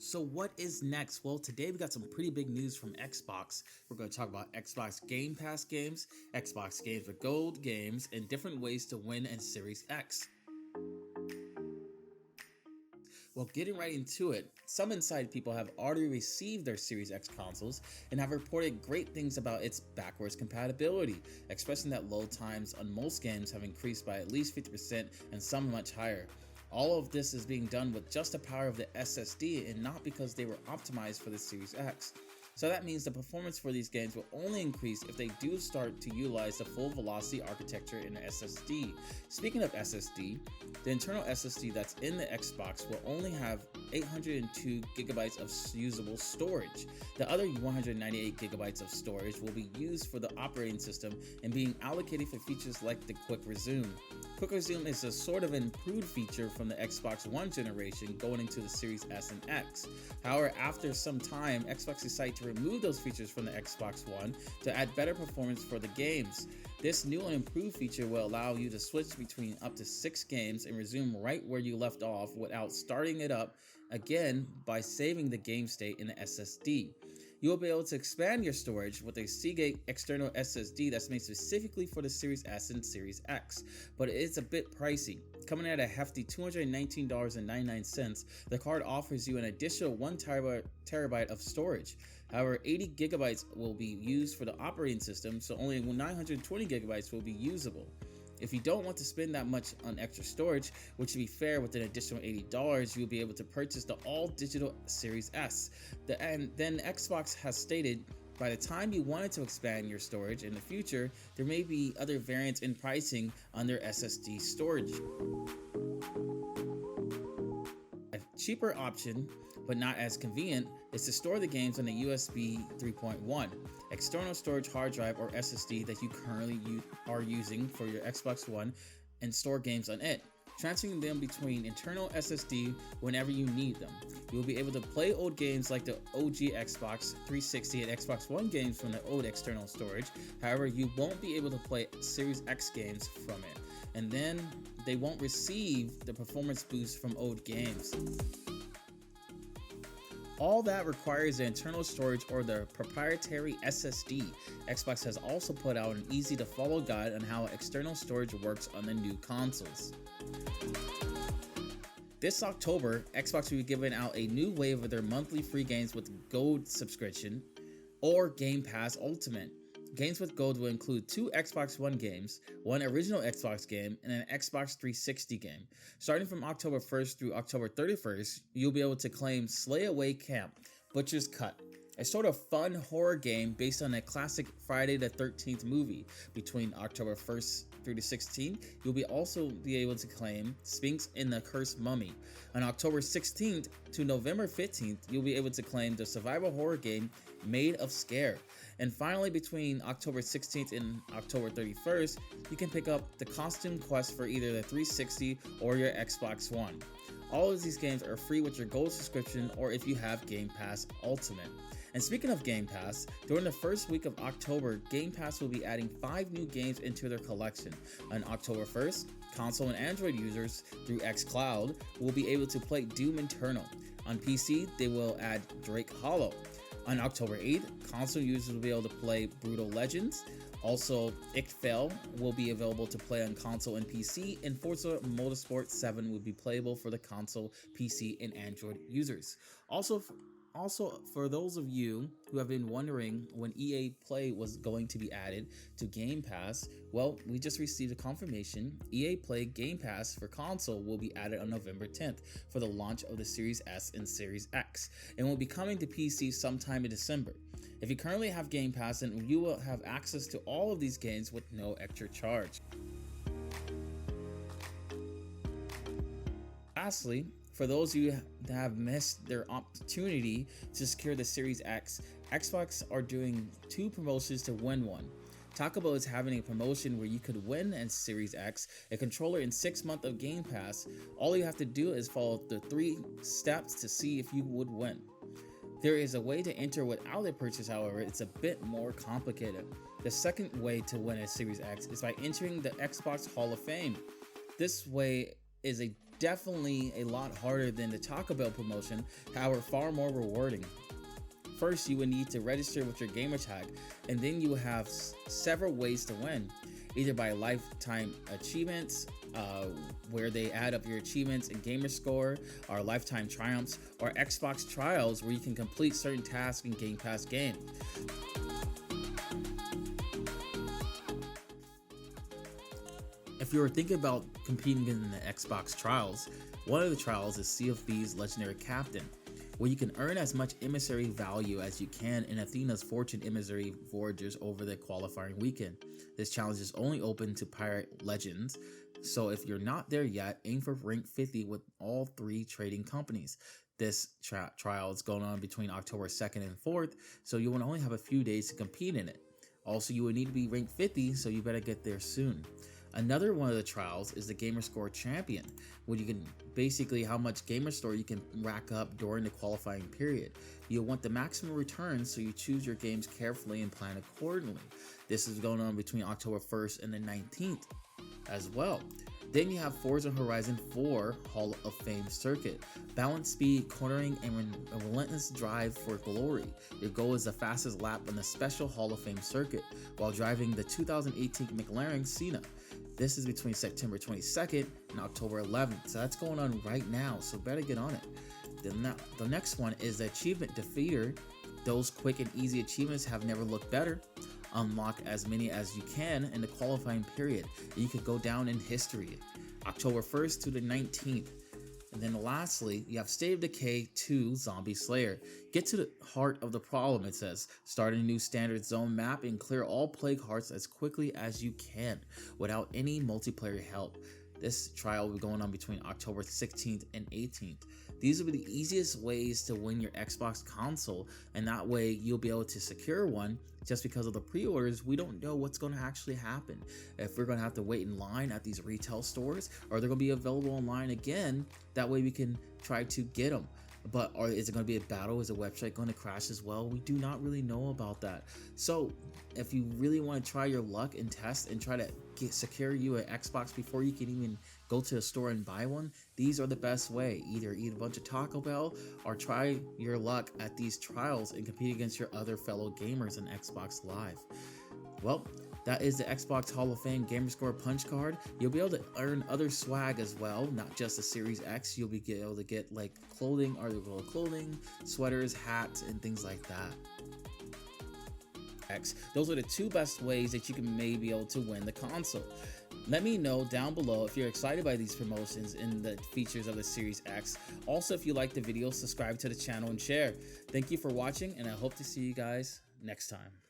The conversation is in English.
So what is next? Well, today we got some pretty big news from Xbox. We're going to talk about Xbox Game Pass games, Xbox Games with Gold games, and different ways to win in Series X. Well, getting right into it, some Inside people have already received their Series X consoles and have reported great things about its backwards compatibility, expressing that load times on most games have increased by at least 50% and some much higher. All of this is being done with just the power of the SSD and not because they were optimized for the Series X. So that means the performance for these games will only increase if they do start to utilize the full velocity architecture in the SSD. Speaking of SSD, the internal SSD that's in the Xbox will only have 802 gigabytes of usable storage. The other 198 gigabytes of storage will be used for the operating system and being allocated for features like the Quick Resume. Quick Resume is a sort of improved feature from the Xbox One generation going into the Series S and X. However, after some time, Xbox decided to remove those features from the Xbox One to add better performance for the games. This new and improved feature will allow you to switch between up to 6 games and resume right where you left off without starting it up again by saving the game state in the SSD. You will be able to expand your storage with a Seagate external SSD that's made specifically for the Series S and Series X, but it's a bit pricey. Coming at a hefty $219.99, the card offers you an additional 1 terabyte of storage. However, 80 gigabytes will be used for the operating system, so only 920 gigabytes will be usable. If you don't want to spend that much on extra storage, which to be fair, with an additional $80, you'll be able to purchase the all-digital Series S. And then Xbox has stated, by the time you wanted to expand your storage in the future, there may be other variants in pricing on their SSD storage. A cheaper option, but not as convenient, is to store the games on a USB 3.1 external storage hard drive or SSD that you currently are using for your Xbox One and store games on it, transferring them between internal SSD whenever you need them. You'll be able to play old games like the OG Xbox 360 and Xbox One games from the old external storage. However, you won't be able to play Series X games from it, and then they won't receive the performance boost from old games. All that requires the internal storage or the proprietary SSD. Xbox has also put out an easy to follow guide on how external storage works on the new consoles. This October, Xbox will be giving out a new wave of their monthly free games with Gold subscription or Game Pass Ultimate. Games with Gold will include 2 Xbox One games, 1 original Xbox game, and an Xbox 360 game. Starting from October 1st through October 31st, you'll be able to claim Slay Away Camp, Butcher's Cut, a sort of fun horror game based on a classic Friday the 13th movie. Between October 1st through the 16th, you'll also be able to claim Sphinx and the Cursed Mummy. On October 16th to November 15th, you'll be able to claim the survival horror game Made of Scare. And finally, between October 16th and October 31st, you can pick up the Costume Quest for either the 360 or your Xbox One. All of these games are free with your Gold subscription or if you have Game Pass Ultimate. And speaking of Game Pass, during the first week of October, Game Pass will be adding 5 new games into their collection. On October 1st, console and Android users through xCloud will be able to play Doom Eternal. On PC, they will add Drake Hollow. On October 8th, console users will be able to play Brutal Legends. Also, Ichtfell will be available to play on console and PC, and Forza Motorsport 7 will be playable for the console, PC, and Android users. Also, for those of you who have been wondering when EA Play was going to be added to Game Pass, well, we just received a confirmation. EA Play Game Pass for console will be added on November 10th for the launch of the Series S and Series X, and will be coming to PC sometime in December. If you currently have Game Pass, then you will have access to all of these games with no extra charge. Lastly, for those of you that have missed their opportunity to secure the Series X, Xbox are doing 2 promotions to win one. Taco Bell is having a promotion where you could win a Series X, a controller, in 6 months of Game Pass. All you have to do is follow the 3 steps to see if you would win. There is a way to enter without a purchase, however, it's a bit more complicated. The second way to win a Series X is by entering the Xbox Hall of Fame. This way is a definitely a lot harder than the Taco Bell promotion, however far more rewarding. First, you would need to register with your gamertag, and then you will have several ways to win, either by lifetime achievements, where they add up your achievements and gamer score, or lifetime triumphs, or Xbox trials, where you can complete certain tasks in Game Pass game. If you were thinking about competing in the Xbox trials, one of the trials is Sea of Thieves Legendary Captain, where you can earn as much emissary value as you can in Athena's Fortune emissary voyages over the qualifying weekend. This challenge is only open to Pirate Legends, so if you're not there yet, aim for rank 50 with all 3 trading companies. This trial is going on between October 2nd and 4th, so you will only have a few days to compete in it. Also, you will need to be ranked 50, so you better get there soon. Another one of the trials is the Gamerscore Champion, where you can basically how much Gamerscore you can rack up during the qualifying period. You'll want the maximum returns, so you choose your games carefully and plan accordingly. This is going on between October 1st and the 19th as well. Then you have Forza Horizon 4 Hall of Fame Circuit. Balance speed, cornering, and a relentless drive for glory. Your goal is the fastest lap on the special Hall of Fame circuit while driving the 2018 McLaren Senna. This is between September 22nd and October 11th, so that's going on right now, so better get on it. The next one is the Achievement Defeater. Those quick and easy achievements have never looked better. Unlock as many as you can in the qualifying period, and you could go down in history. October 1st to the 19th. And then lastly, you have State of Decay 2 Zombie Slayer. Get to the heart of the problem, it says. Start a new standard zone map and clear all plague hearts as quickly as you can without any multiplayer help. This trial will be going on between October 16th and 18th. These will be the easiest ways to win your Xbox console, and that way you'll be able to secure one. Just because of the pre-orders, we don't know what's going to actually happen. If we're going to have to wait in line at these retail stores, or they're going to be available online again, that way we can try to get them. But is it going to be a battle? Is the website going to crash as well? We do not really know about that. So if you really want to try your luck and test and try to secure you an Xbox before you can even go to a store and buy one, these are the best way. Either eat a bunch of Taco Bell or try your luck at these trials and compete against your other fellow gamers in Xbox Live. Well, that is the Xbox Hall of Fame Gamerscore Punch Card. You'll be able to earn other swag as well, not just the Series X. You'll be able to get like clothing, article clothing, sweaters, hats, and things like that. Those are the 2 best ways that you can maybe be able to win the console. Let me know down below if you're excited by these promotions and the features of the Series X. Also, if you like the video, subscribe to the channel and share. Thank you for watching, and I hope to see you guys next time.